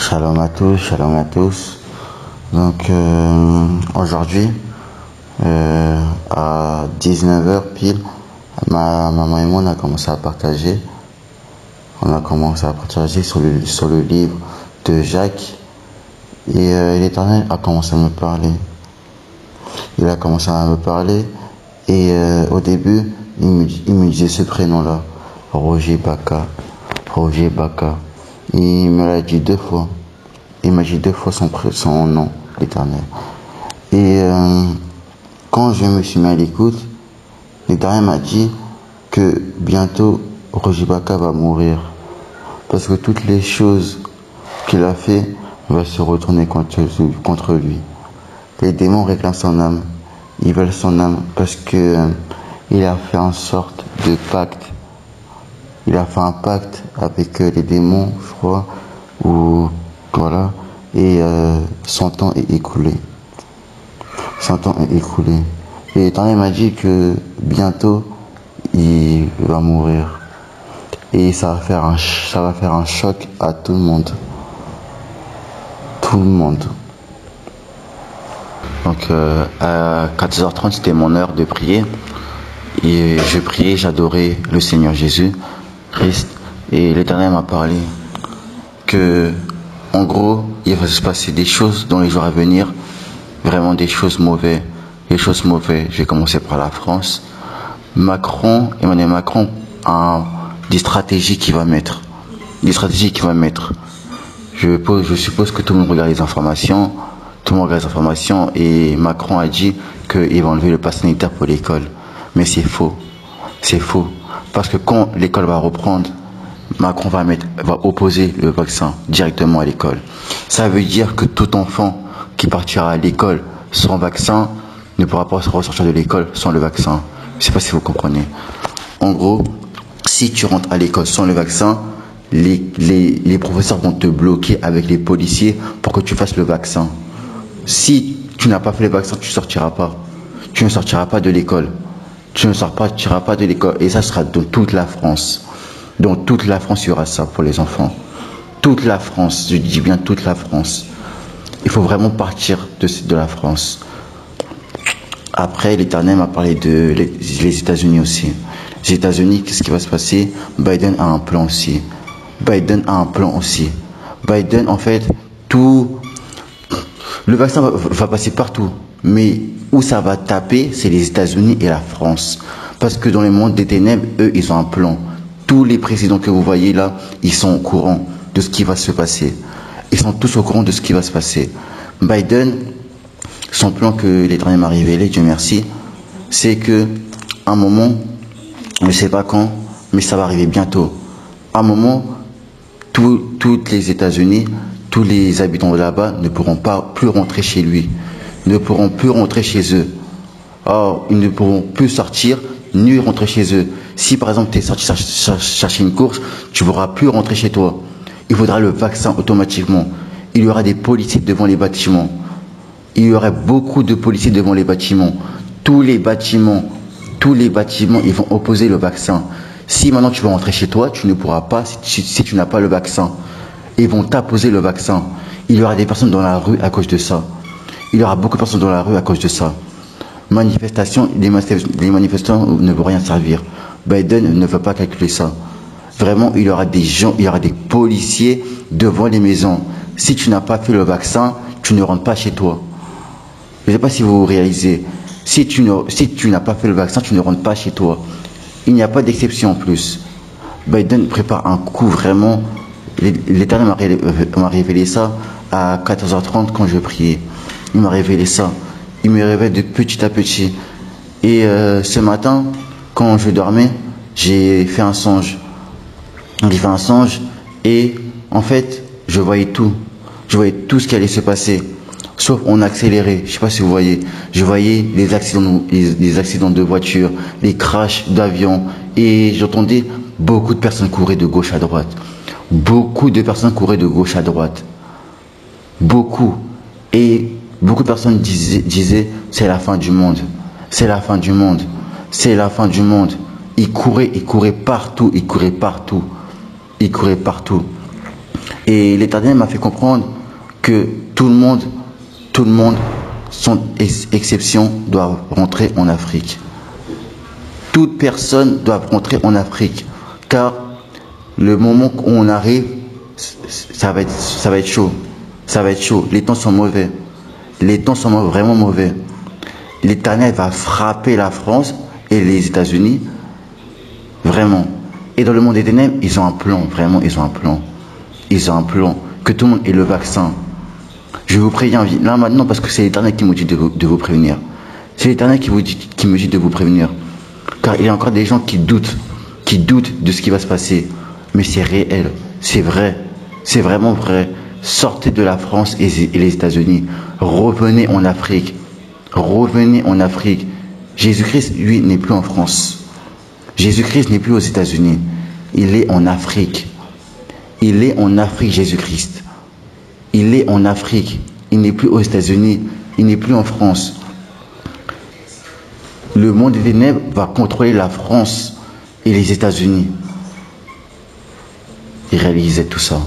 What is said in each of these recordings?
Shalom à tous, shalom à tous. Donc aujourd'hui, à 19h pile, ma maman et moi on a commencé à partager. On a commencé à partager sur le livre de Jacques. Et l'Éternel a commencé à me parler. Il a commencé à me parler. Et au début, il me disait ce prénom-là, Roger Baka. Roger Baka. Il me l'a dit 2 fois. Il m'a dit 2 fois son nom, l'Éternel. Et quand je me suis mis à l'écoute, l'Éternel m'a dit que bientôt Roger Baka va mourir. Parce que toutes les choses qu'il a fait vont se retourner contre lui. Les démons réclament son âme. Ils veulent son âme parce que il a fait en sorte de pacte. Il a fait un pacte avec les démons, je crois, ou voilà, et son temps est écoulé. Son temps est écoulé. Et l'Éternel m'a dit que bientôt il va mourir. Et ça va faire un choc à tout le monde. Tout le monde. Donc à 14h30, c'était mon heure de prier. Et je priais, j'adorais le Seigneur Jésus Christ. Et l'Éternel m'a parlé que, en gros, il va se passer des choses dans les jours à venir. Vraiment des choses mauvaises. Des choses mauvaises. Je vais commencer par la France. Emmanuel Macron a des stratégies qu'il va mettre. Des stratégies qu'il va mettre. Je suppose que tout le monde regarde les informations. Tout le monde regarde les informations. Et Macron a dit qu'il va enlever le pass sanitaire pour l'école. Mais c'est faux. C'est faux. Parce que quand l'école va reprendre, Macron va opposer le vaccin directement à l'école. Ça veut dire que tout enfant qui partira à l'école sans vaccin ne pourra pas se ressortir de l'école sans le vaccin. Je ne sais pas si vous comprenez. En gros, si tu rentres à l'école sans le vaccin, les professeurs vont te bloquer avec les policiers pour que tu fasses le vaccin. Si tu n'as pas fait le vaccin, tu ne sortiras pas. Tu ne sortiras pas de l'école. Tu ne sortiras pas de l'école. Et ça sera dans toute la France. Dans toute la France, il y aura ça pour les enfants. Toute la France, je dis bien toute la France. Il faut vraiment partir de la France. Après, l'Éternel m'a parlé de les États-Unis aussi. Les États-Unis, qu'est-ce qui va se passer? Biden a un plan aussi. Biden a un plan aussi. Biden, en fait, le vaccin va passer partout. Mais où ça va taper, c'est les États-Unis et la France. Parce que dans le monde des ténèbres, eux, ils ont un plan. Tous les présidents que vous voyez là, ils sont au courant de ce qui va se passer. Ils sont tous au courant de ce qui va se passer. Biden, son plan que l'Éternel m'a révélé, Dieu merci, c'est que à un moment, je ne sais pas quand, mais ça va arriver bientôt. À un moment, toutes les États-Unis, tous les habitants de là-bas ne pourront plus rentrer chez lui, ne pourront plus rentrer chez eux. Or, ils ne pourront plus sortir ni rentrer chez eux. Si par exemple tu es sorti chercher une course, tu ne pourras plus rentrer chez toi. Il faudra le vaccin automatiquement. Il y aura des policiers devant les bâtiments. Il y aurait beaucoup de policiers devant les bâtiments. Tous les bâtiments, ils vont opposer le vaccin. Si maintenant tu veux rentrer chez toi, tu ne pourras pas si tu n'as pas le vaccin. Ils vont t'apposer le vaccin. Il y aura des personnes dans la rue à cause de ça. Il y aura beaucoup de personnes dans la rue à cause de ça. Les manifestants ne vont rien servir. Biden ne veut pas calculer ça. Vraiment, il y aura des gens, il y aura des policiers devant les maisons. Si tu n'as pas fait le vaccin, tu ne rentres pas chez toi. Je ne sais pas si vous réalisez. Si tu n'as pas fait le vaccin, tu ne rentres pas chez toi. Il n'y a pas d'exception en plus. Biden prépare un coup vraiment. L'Éternel m'a révélé ça à 14h30 quand je priais. Il m'a révélé ça. Il me réveille de petit à petit. Et ce matin, quand je dormais, j'ai fait un songe. J'ai fait un songe et en fait, je voyais tout. Je voyais tout ce qui allait se passer. Sauf on accélérait. Je ne sais pas si vous voyez. Je voyais les accidents de voiture, les crashs d'avions. Et j'entendais beaucoup de personnes courir de gauche à droite. Beaucoup de personnes couraient de gauche à droite. Beaucoup. Et beaucoup de personnes disaient c'est la fin du monde. C'est la fin du monde. C'est la fin du monde. Ils couraient partout. Ils couraient partout. Et l'Éternel m'a fait comprendre que tout le monde, sans exception, doit rentrer en Afrique. Toute personne doit rentrer en Afrique. Car le moment où on arrive, ça va être chaud. Ça va être chaud. Les temps sont mauvais. Les temps sont vraiment mauvais. L'Éternel va frapper la France et les États-Unis. Vraiment. Et dans le monde des ténèbres, ils ont un plan. Vraiment, ils ont un plan. Ils ont un plan. Que tout le monde ait le vaccin. Je vous préviens là maintenant parce que c'est l'Éternel qui me dit de vous prévenir. C'est l'Éternel qui me dit de vous prévenir. Car il y a encore des gens qui doutent de ce qui va se passer. Mais c'est réel. C'est vrai. C'est vraiment vrai. Sortez de la France et les États-Unis. Revenez en Afrique. Revenez en Afrique. Jésus-Christ, lui, n'est plus en France. Jésus-Christ n'est plus aux États-Unis. Il est en Afrique. Il est en Afrique, Jésus-Christ. Il est en Afrique. Il n'est plus aux États-Unis. Il n'est plus en France. Le monde des ténèbres va contrôler la France et les États-Unis. Et réaliser tout ça.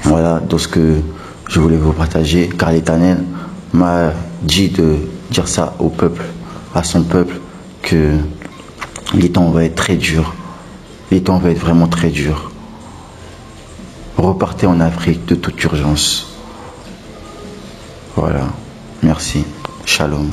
Voilà donc ce que je voulais vous partager, car l'Éternel m'a dit de dire ça au peuple, à son peuple, que les temps vont être très durs. Les temps vont être vraiment très durs. Repartez en Afrique de toute urgence. Voilà. Merci. Shalom.